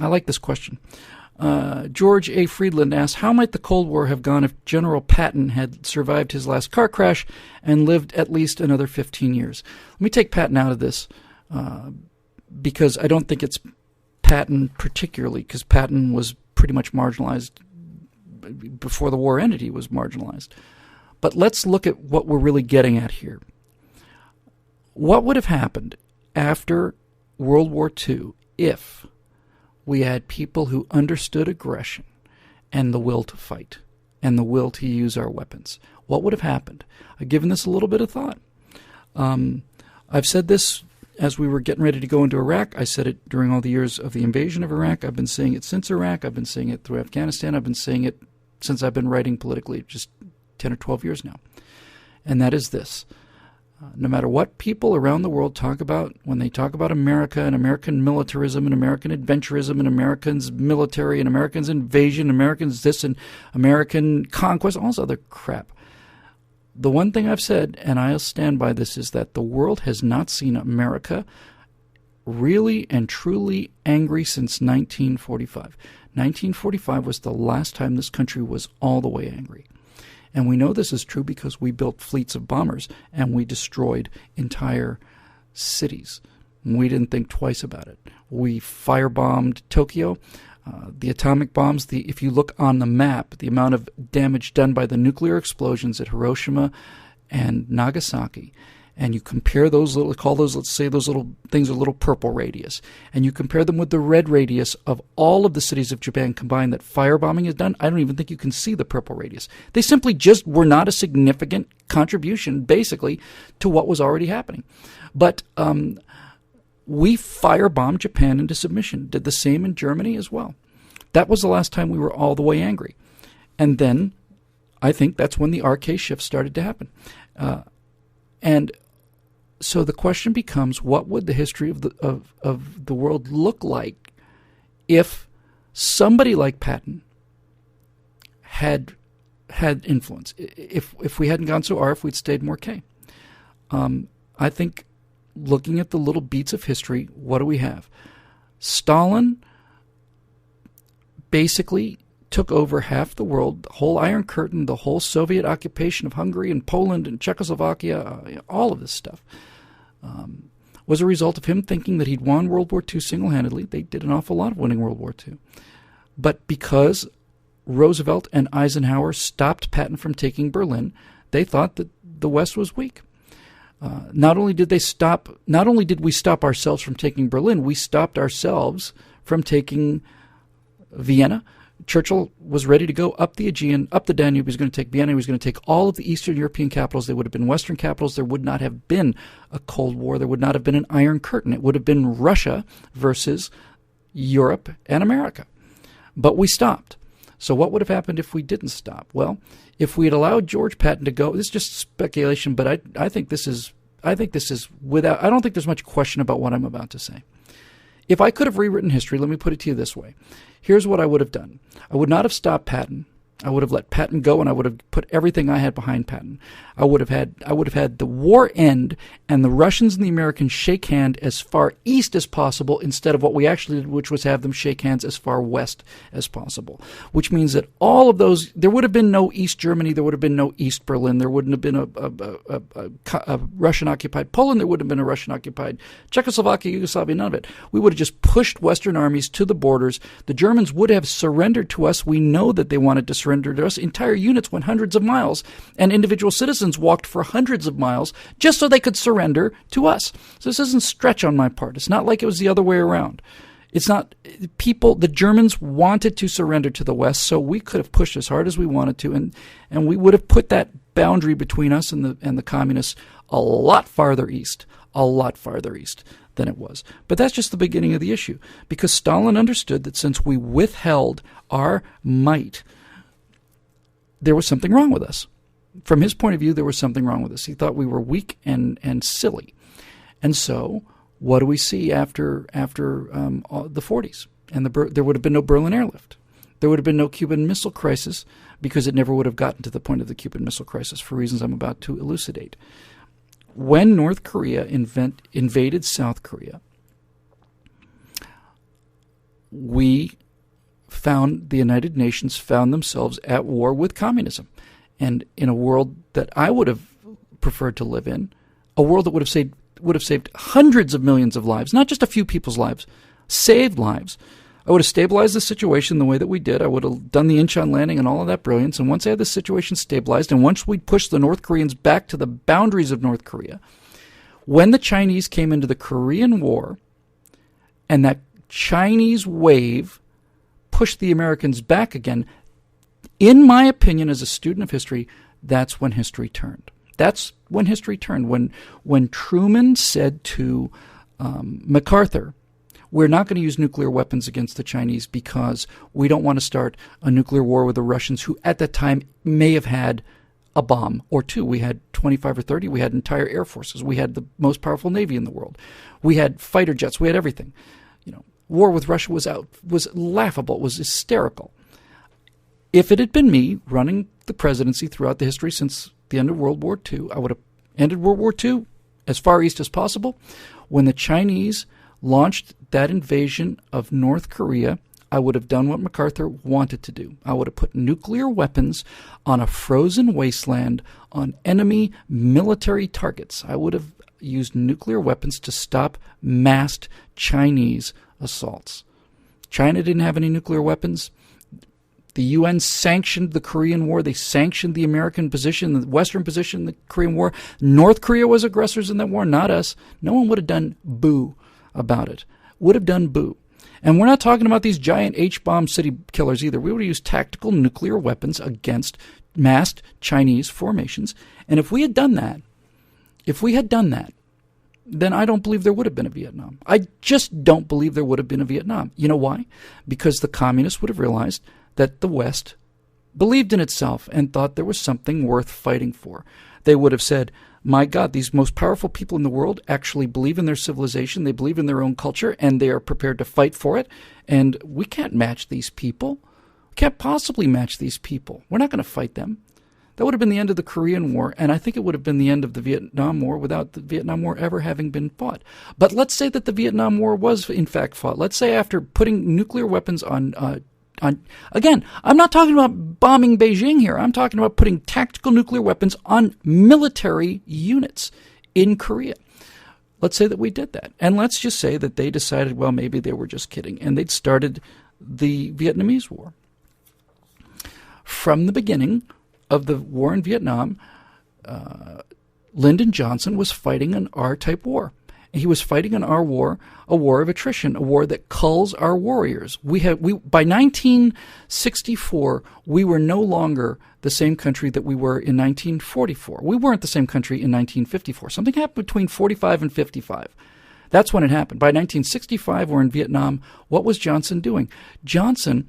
I like this question. George A. Friedland asks, how might the Cold War have gone if General Patton had survived his last car crash and lived at least another 15 years? Let me take Patton out of this because I don't think it's Patton particularly, because Patton was pretty much marginalized before the war ended. He was marginalized. But let's look at what we're really getting at here. What would have happened after World War II if we had people who understood aggression and the will to fight and the will to use our weapons? What would have happened? I've given this a little bit of thought. I've said this as we were getting ready to go into Iraq. I said it during all the years of the invasion of Iraq. I've been saying it since Iraq. I've been saying it through Afghanistan. I've been saying it since I've been writing politically, just 10 or 12 years now. And that is this. No matter what people around the world talk about, when they talk about America and American militarism and American adventurism and Americans military and Americans invasion, Americans this and American conquest, all this other crap. The one thing I've said, and I'll stand by this, is that the world has not seen America really and truly angry since 1945. 1945 was the last time this country was all the way angry. And we know this is true because we built fleets of bombers and we destroyed entire cities. We didn't think twice about it. We firebombed Tokyo. The atomic bombs, if you look on the map, the amount of damage done by the nuclear explosions at Hiroshima and Nagasaki, and you compare those let's say those little things are little purple radius, and you compare them with the red radius of all of the cities of Japan combined that firebombing has done, I don't even think you can see the purple radius. They simply just were not a significant contribution, basically, to what was already happening. But we firebombed Japan into submission, did the same in Germany as well. That was the last time we were all the way angry. And then I think that's when the RK shift started to happen. And so the question becomes, what would the history of the world look like if somebody like Patton had influence? If we hadn't gone so R, if we'd stayed more K. I think looking at the little beats of history, what do we have? Stalin basically took over half the world, the whole Iron Curtain, the whole Soviet occupation of Hungary and Poland and Czechoslovakia, all of this stuff, was a result of him thinking that he'd won World War II single-handedly. They did an awful lot of winning World War II. But because Roosevelt and Eisenhower stopped Patton from taking Berlin, they thought that the West was weak. Not only did we stop ourselves from taking Berlin, we stopped ourselves from taking Vienna. Churchill was ready to go up the Aegean, up the Danube. He was going to take Vienna. He was going to take all of the Eastern European capitals. They would have been Western capitals. There would not have been a Cold War. There would not have been an Iron Curtain. It would have been Russia versus Europe and America. But we stopped. So what would have happened if we didn't stop? Well, if we had allowed George Patton to go, this is just speculation, but I think this is without, I don't think there's much question about what I'm about to say. If I could have rewritten history, let me put it to you this way. Here's what I would have done. I would not have stopped Patton. I would have let Patton go, and I would have put everything I had behind Patton. I would have had the war end and the Russians and the Americans shake hand as far east as possible instead of what we actually did, which was have them shake hands as far west as possible. Which means that all of those, there would have been no East Germany, there would have been no East Berlin, there wouldn't have been a Russian-occupied Poland, there wouldn't have been a Russian-occupied Czechoslovakia, Yugoslavia, none of it. We would have just pushed Western armies to the borders. The Germans would have surrendered to us. We know that they wanted to surrender to us. Entire units went hundreds of miles, and individual citizens walked for hundreds of miles just so they could surrender to us. So this isn't stretch on my part. It's not like it was the other way around. It's not the Germans wanted to surrender to the West, so we could have pushed as hard as we wanted to, and we would have put that boundary between us and the communists a lot farther east than it was. But that's just the beginning of the issue, because Stalin understood that since we withheld our might, there was something wrong with us. From his point of view, there was something wrong with us. He thought we were weak and silly. And so what do we see after the 40s? And there would have been no Berlin airlift. There would have been no Cuban Missile Crisis, because it never would have gotten to the point of the Cuban Missile Crisis for reasons I'm about to elucidate. When North Korea invaded South Korea, the United Nations found themselves at war with communism. And in a world that I would have preferred to live in, a world that would have saved hundreds of millions of lives, not just a few people's lives, saved lives. I would have stabilized the situation the way that we did. I would have done the Incheon landing and all of that brilliance. And once I had the situation stabilized, and once we pushed the North Koreans back to the boundaries of North Korea, when the Chinese came into the Korean War, and that Chinese wave pushed the Americans back again, in my opinion, as a student of history, that's when history turned. That's when history turned. When Truman said to MacArthur, we're not going to use nuclear weapons against the Chinese because we don't want to start a nuclear war with the Russians, who at that time may have had a bomb or two. We had 25 or 30. We had entire air forces. We had the most powerful navy in the world. We had fighter jets. We had everything. War with Russia was laughable. It was hysterical. If it had been me running the presidency throughout the history since the end of World War II, I would have ended World War II as far east as possible. When the Chinese launched that invasion of North Korea, I would have done what MacArthur wanted to do. I would have put nuclear weapons on a frozen wasteland on enemy military targets. I would have used nuclear weapons to stop massed Chinese assaults. China didn't have any nuclear weapons. The UN sanctioned the Korean War. They sanctioned the American position, the Western position in the Korean War. North Korea was aggressors in that war, not us. No one would have done boo about it. Would have done boo. And we're not talking about these giant H-bomb city killers either. We would have used tactical nuclear weapons against massed Chinese formations. And if we had done that, then I don't believe there would have been a Vietnam. I just don't believe there would have been a Vietnam. You know why? Because the communists would have realized that the West believed in itself and thought there was something worth fighting for. They would have said, my God, these most powerful people in the world actually believe in their civilization, they believe in their own culture, and they are prepared to fight for it, and we can't match these people. We can't possibly match these people. We're not going to fight them. That would have been the end of the Korean War, and I think it would have been the end of the Vietnam War without the Vietnam War ever having been fought. But let's say that the Vietnam War was, in fact, fought. Let's say after putting nuclear weapons on again, I'm not talking about bombing Beijing here. I'm talking about putting tactical nuclear weapons on military units in Korea. Let's say that we did that. And let's just say that they decided, well, maybe they were just kidding, and they'd started the Vietnamese War. From the beginning of the war in Vietnam, Lyndon Johnson was fighting an R-type war. He was fighting in our war, a war of attrition, a war that culls our warriors. By 1964, we were no longer the same country that we were in 1944. We weren't the same country in 1954. Something happened between 45 and 55. That's when it happened. By 1965, we're in Vietnam. What was Johnson doing? Johnson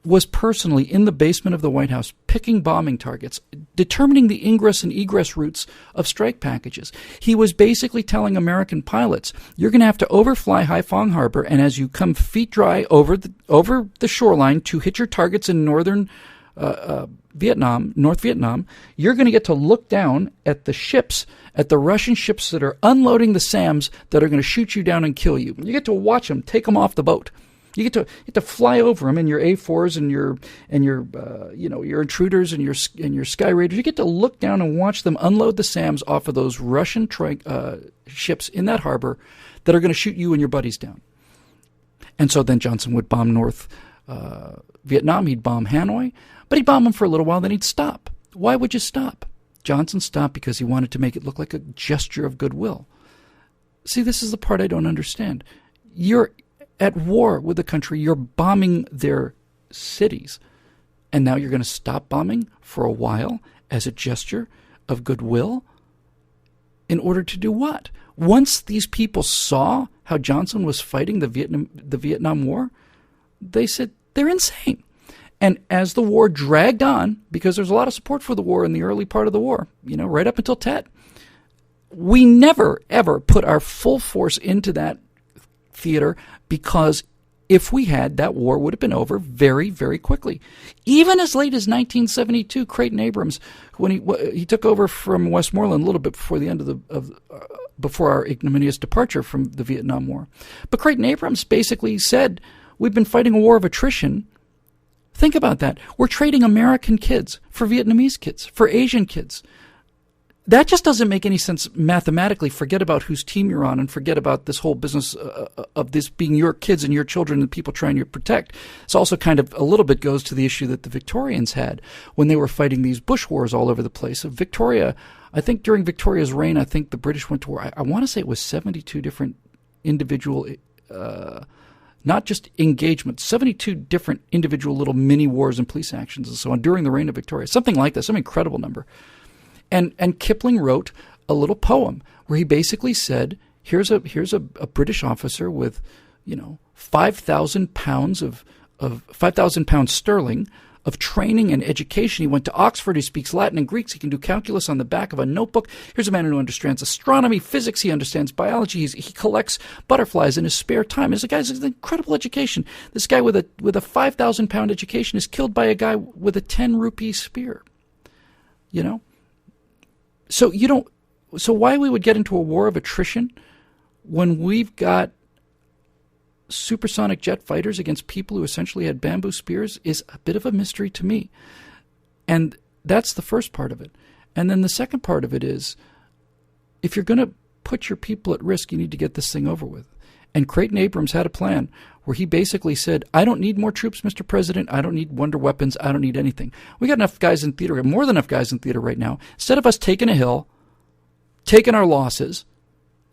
was personally in the basement of the White House picking bombing targets, determining the ingress and egress routes of strike packages. He was basically telling American pilots, you're going to have to overfly Haiphong Harbor, and as you come feet dry over the shoreline to hit your targets in northern North Vietnam, you're going to get to look down at the ships, at the Russian ships that are unloading the SAMs that are going to shoot you down and kill you. You get to watch them, take them off the boat. You get to fly over them in your A4s and your intruders and your Sky Raiders. You get to look down and watch them unload the SAMs off of those Russian ships in that harbor that are going to shoot you and your buddies down. And so then Johnson would bomb North Vietnam. He'd bomb Hanoi, but he'd bomb them for a little while. Then he'd stop. Why would you stop? Johnson stopped because he wanted to make it look like a gesture of goodwill. See, this is the part I don't understand. You're at war with the country, you're bombing their cities, and now you're going to stop bombing for a while as a gesture of goodwill? In order to do what? Once these people saw how Johnson was fighting the Vietnam War, they said they're insane. And as the war dragged on, because there's a lot of support for the war in the early part of the war, right up until Tet, we never, ever put our full force into that theater, because if we had, that war would have been over very, very quickly. Even as late as 1972, Creighton Abrams, when he took over from Westmoreland a little bit before the end before our ignominious departure from the Vietnam War. But Creighton Abrams basically said, we've been fighting a war of attrition. Think about that. We're trading American kids for Vietnamese kids, for Asian kids. That just doesn't make any sense mathematically. Forget about whose team you're on and forget about this whole business of this being your kids and your children and people trying to protect. It's also kind of a little bit goes to the issue that the Victorians had when they were fighting these bush wars all over the place. Victoria, I think during Victoria's reign, I think the British went to war. I want to say it was 72 different individual not just engagements, 72 different individual little mini wars and police actions and so on during the reign of Victoria. Something like that, some incredible number. And Kipling wrote a little poem where he basically said, here's a British officer with, 5,000 pounds of 5,000 pounds sterling of training and education. He went to Oxford. He speaks Latin and Greek. He can do calculus on the back of a notebook. Here's a man who understands astronomy, physics. He understands biology. He collects butterflies in his spare time. This guy's an incredible education. This guy with a 5,000 pound education is killed by a guy with a 10 rupee spear. So why we would get into a war of attrition when we've got supersonic jet fighters against people who essentially had bamboo spears is a bit of a mystery to me. And that's the first part of it. And then the second part of it is, if you're going to put your people at risk, you need to get this thing over with. And Creighton Abrams had a plan where he basically said, I don't need more troops, Mr. President. I don't need wonder weapons. I don't need anything. We got enough guys in theater, more than enough guys in theater right now. Instead of us taking a hill, taking our losses,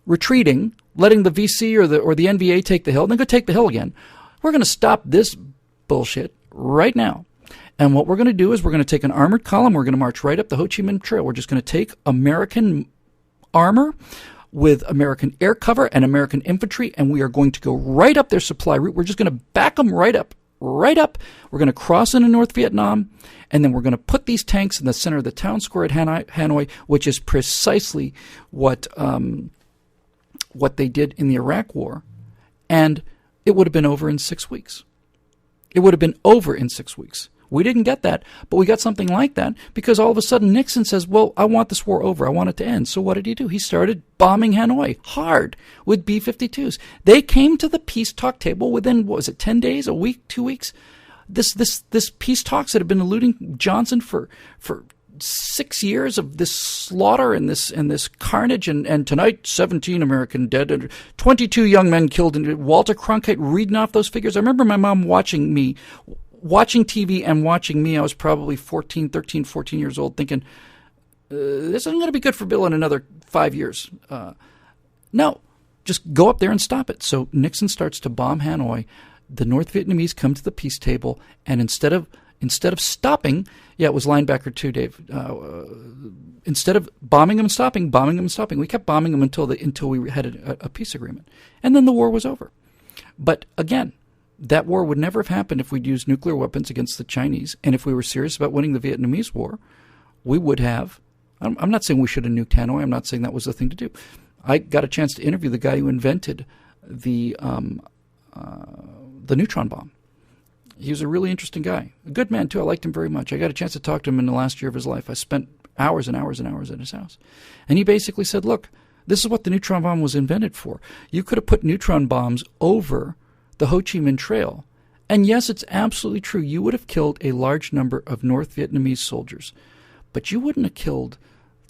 retreating, letting the VC or the NVA take the hill, and then go take the hill again, we're going to stop this bullshit right now. And what we're going to do is we're going to take an armored column. We're going to march right up the Ho Chi Minh Trail. We're just going to take American armor with American air cover and American infantry, and we are going to go right up their supply route. We're just going to back them right up. We're going to cross into North Vietnam, and then we're going to put these tanks in the center of the town square at Hanoi, which is precisely what they did in the Iraq War, and it would have been over in 6 weeks. It would have been over in 6 weeks. We didn't get that, but we got something like that because all of a sudden Nixon says, well, I want this war over. I want it to end. So what did he do? He started bombing Hanoi hard with B-52s. They came to the peace talk table within, 10 days, a week, 2 weeks? This peace talks that have been eluding Johnson for 6 years of this slaughter and this carnage, and tonight 17 American dead and 22 young men killed. And Walter Cronkite reading off those figures. I remember my mom watching TV and watching me. I was probably 13, 14 years old, thinking, this isn't going to be good for Bill in another 5 years. No, just go up there and stop it. So Nixon starts to bomb Hanoi. The North Vietnamese come to the peace table, and instead of stopping, it was linebacker too, Dave. Instead of bombing them and stopping, we kept bombing them until we had a peace agreement, and then the war was over. But again, that war would never have happened if we'd used nuclear weapons against the Chinese. And if we were serious about winning the Vietnamese War, we would have. I'm not saying we should have nuked Hanoi. I'm not saying that was the thing to do. I got a chance to interview the guy who invented the neutron bomb. He was a really interesting guy. A good man, too. I liked him very much. I got a chance to talk to him in the last year of his life. I spent hours and hours and hours at his house. And he basically said, look, this is what the neutron bomb was invented for. You could have put neutron bombs over the Ho Chi Minh Trail. And yes, it's absolutely true. You would have killed a large number of North Vietnamese soldiers. But you wouldn't have killed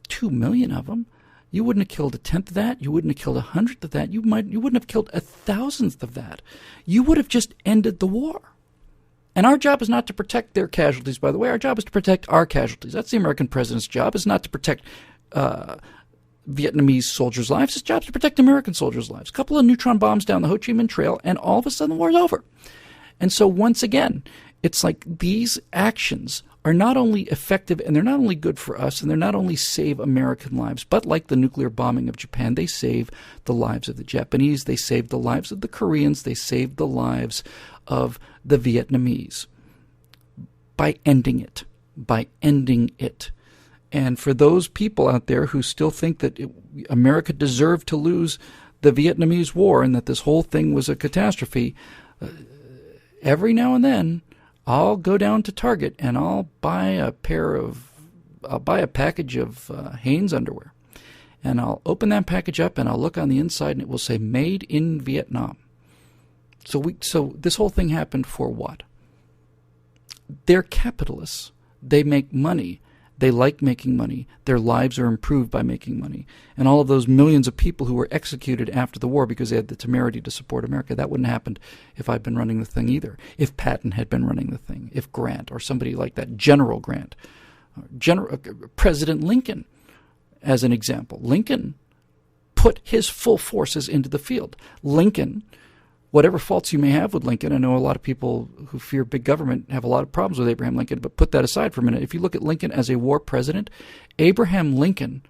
2 million of them. You wouldn't have killed 1/10 of that. You wouldn't have killed 100th of that. You wouldn't have killed 1,000th of that. You would have just ended the war. And our job is not to protect their casualties, by the way. Our job is to protect our casualties. That's the American president's job, is not to protect Vietnamese soldiers' lives. His job is to protect American soldiers' lives. A couple of neutron bombs down the Ho Chi Minh Trail, and all of a sudden the war's over. And so once again, it's like these actions are not only effective, and they're not only good for us, and they're not only save American lives, but like the nuclear bombing of Japan, they save the lives of the Japanese, they save the lives of the Koreans, they save the lives of the Vietnamese by ending it. And for those people out there who still think that America deserved to lose the Vietnamese War and that this whole thing was a catastrophe, every now and then I'll go down to Target and I'll buy a package of Hanes underwear. And I'll open that package up and I'll look on the inside and it will say, made in Vietnam. So this whole thing happened for what? They're capitalists. They make money. They like making money. Their lives are improved by making money. And all of those millions of people who were executed after the war because they had the temerity to support America, that wouldn't have happened if I'd been running the thing either. If Patton had been running the thing. If Grant or somebody like that, General Grant. President Lincoln, as an example. Lincoln put his full forces into the field. Lincoln, whatever faults you may have with Lincoln, I know a lot of people who fear big government have a lot of problems with Abraham Lincoln, but put that aside for a minute. If you look at Lincoln as a war president, Abraham Lincoln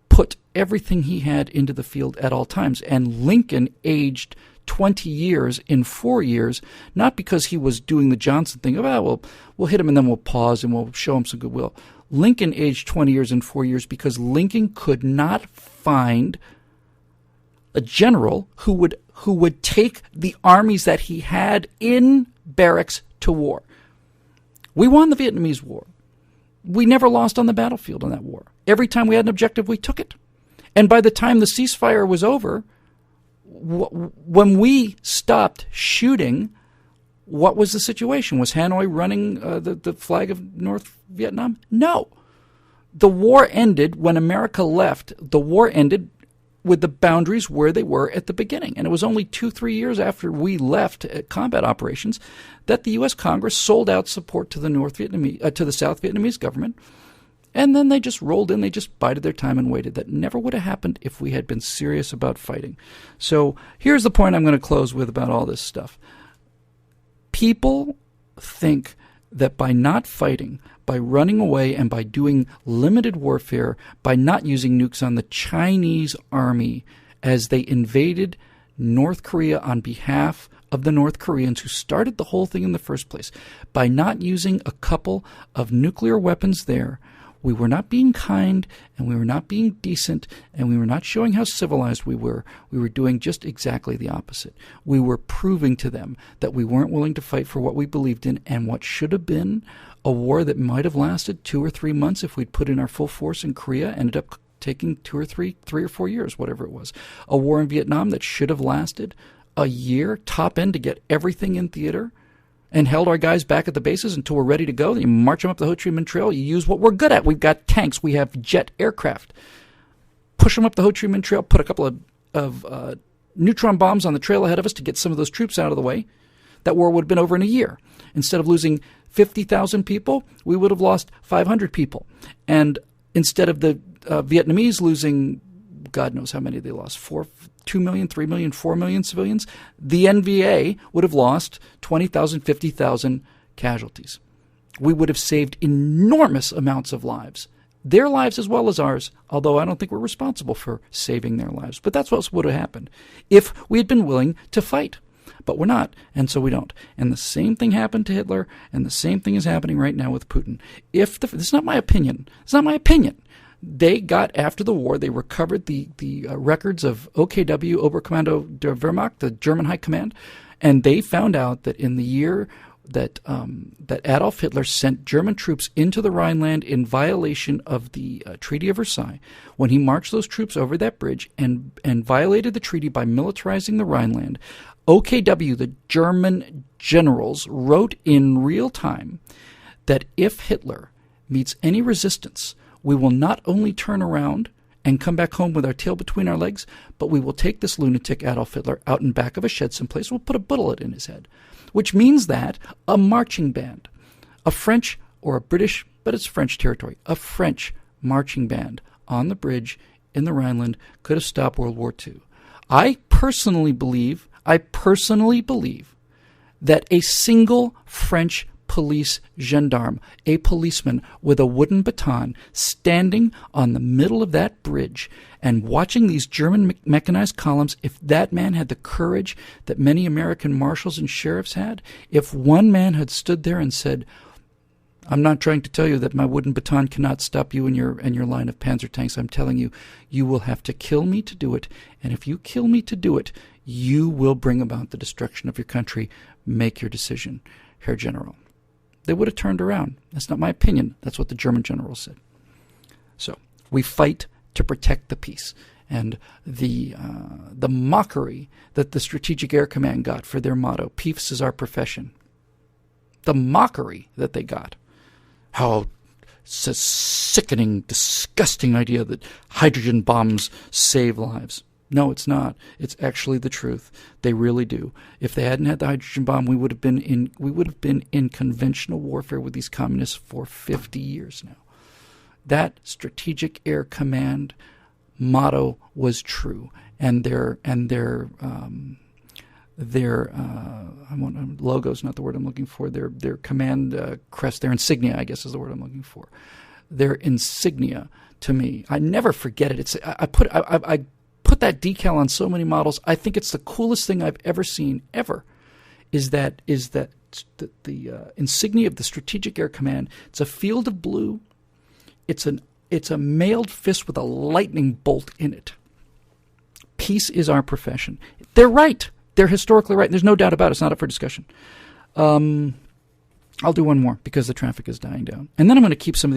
put everything he had into the field at all times. And Lincoln aged 20 years in 4 years, not because he was doing the Johnson thing of, we'll hit him and then we'll pause and we'll show him some goodwill. Lincoln aged 20 years in 4 years because Lincoln could not find a general who would take the armies that he had in barracks to war. We won the Vietnamese War. We never lost on the battlefield in that war. Every time we had an objective, we took it. And by the time the ceasefire was over, when we stopped shooting, what was the situation? Was Hanoi running the flag of North Vietnam? No. The war ended when America left. The war ended with the boundaries where they were at the beginning. And it was only 2-3 years after we left combat operations that the U.S. Congress sold out support to the to the South Vietnamese government. And then they just rolled in. They just bided their time and waited. That never would have happened if we had been serious about fighting. So here's the point I'm going to close with about all this stuff. People think that by not fighting, by running away, and by doing limited warfare, by not using nukes on the Chinese army as they invaded North Korea on behalf of the North Koreans who started the whole thing in the first place, by not using a couple of nuclear weapons there, we were not being kind, and we were not being decent, and we were not showing how civilized we were. We were doing just exactly the opposite. We were proving to them that we weren't willing to fight for what we believed in, and what should have been a war that might have lasted 2 or 3 months if we'd put in our full force in Korea ended up taking 2 or 3 or 4 years, whatever it was. A war in Vietnam that should have lasted a year, top end, to get everything in theater, and held our guys back at the bases until we're ready to go. Then you march them up the Ho Chi Minh Trail. You use what we're good at. We've got tanks. We have jet aircraft. Push them up the Ho Chi Minh Trail. Put a couple of neutron bombs on the trail ahead of us to get some of those troops out of the way. That war would have been over in a year. Instead of losing 50,000 people, we would have lost 500 people. And instead of the Vietnamese losing, God knows how many they lost, 2 million, 3 million, 4 million civilians, the NVA would have lost 20,000, 50,000 casualties. We would have saved enormous amounts of lives. Their lives as well as ours, although I don't think we're responsible for saving their lives. But that's what would have happened if we had been willing to fight. But we're not, and so we don't. And the same thing happened to Hitler, and the same thing is happening right now with Putin. This is not my opinion. It's not my opinion. They got, after the war, they recovered the records of OKW, Oberkommando der Wehrmacht, the German High Command, and they found out that in the year that Adolf Hitler sent German troops into the Rhineland in violation of the Treaty of Versailles, when he marched those troops over that bridge and violated the treaty by militarizing the Rhineland, OKW, the German generals, wrote in real time that if Hitler meets any resistance, we will not only turn around and come back home with our tail between our legs, but we will take this lunatic Adolf Hitler out in back of a shed someplace. We'll put a bullet in his head, which means that a marching band, a French or a British, but it's French territory, a French marching band on the bridge in the Rhineland could have stopped World War II. I personally believe that a single French police gendarme, a policeman with a wooden baton standing on the middle of that bridge and watching these German mechanized columns, if that man had the courage that many American marshals and sheriffs had, if one man had stood there and said, I'm not trying to tell you that my wooden baton cannot stop you and your line of Panzer tanks. I'm telling you, you will have to kill me to do it. And if you kill me to do it, you will bring about the destruction of your country. Make your decision, Herr General. They would have turned around. That's not my opinion. That's what the German general said. So we fight to protect the peace. and the mockery that the Strategic Air Command got for their motto, "Peace is our profession." The mockery that they got. How it's a sickening, disgusting idea that hydrogen bombs save lives. No, it's not. It's actually the truth. They really do. If they hadn't had the hydrogen bomb, we would have been in conventional warfare with these communists for 50 years now. That Strategic Air Command motto was true, and their logo's not the word I'm looking for. Their command crest, their insignia, I guess is the word I'm looking for. Their insignia, to me, I never forget it. I put that decal on so many models. I think it's the coolest thing I've ever seen ever. Is that the insignia of the Strategic Air Command? It's a field of blue. It's a mailed fist with a lightning bolt in it. Peace is our profession. They're right. They're historically right. There's no doubt about it. It's not up for discussion. I'll do one more because the traffic is dying down, and then I'm going to keep some of